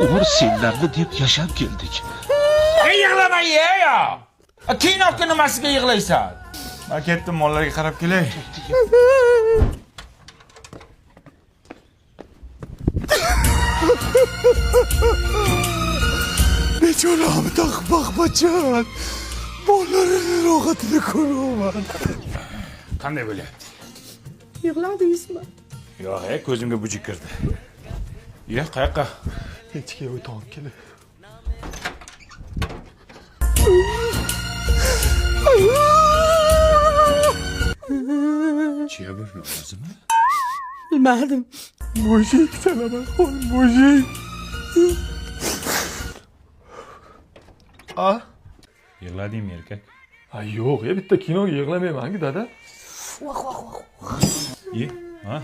Uğur senlarni deb yashab keldik. Yig'lama ya. Kinoga nimasiga yig'laysan? Men ketdim, mollarga qarab kelay. Bechoram taqbaq bachan. Mollarini rohatini ko'raman. Qanday bo'lyapti? Yig'ladingizmi? Yo'q, ko'zimga bujik kirdi. Ya, qayoqqa? Echkiga o'tib kelay. Chiya bir rozimi? Bilmadim. Mujik salaman, qo'y mujik. Yig'ladingmi, erkak? Ay yo'q, bitta kinoga yig'lamayman-ku dada. Ye. Ha.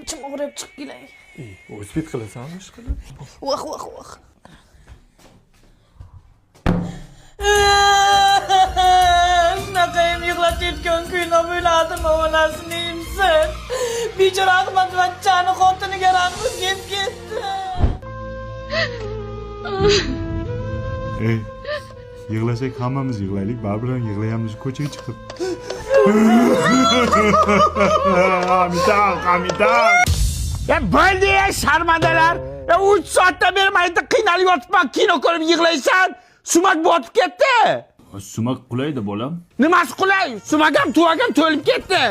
Ichim og'rib chiqib kelay. O'zbek qilasanmi ish qilib? Voh. Shunaqayam yig'latayotgan kuyni o'yladim, onasini imsin. Bechora Ahmadvachchani xotiniga rangi kelib ketdi. Yig'lasak hammamiz yig'laylik, baribir yig'layamiz ko'chaga chiqib. Hamidan. Ya bo'ldi ya sharmandalar. Ya 3 soatdan beri mayda qiynalib yotibman, kino ko'rib yig'laysan. Sumak botib ketdi. Sumak qulaydi bolam. Nimasi qulay? Sumak ham tuvagam to'lib ketdi.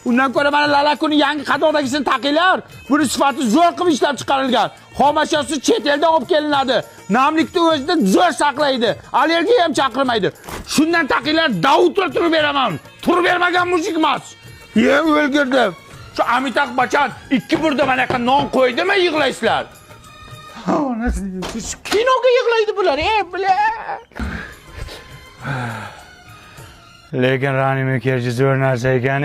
Undan ko'ra mana Lalakuni yangi qadoqdagisini taqinglar. Buni sifati zo'r qilib ishlab chiqarilgan. Xomashyosi chet eldan olib kelinadi. Namlikni o'zida zo'r saqlaydi. Allergiya ham chaqirmaydi. Shundan taqinglar, davut turib beraman. Turib bermagan mujik emas. Ye, o'lgirdim. Shu Amitabh Bachchan 2 burda mana yoqqa non qo'ydimi yig'laysizlar? Siz kinoga yig'laydi bular, bular. Lekin Rani Mukerji zo'r narsa ekan.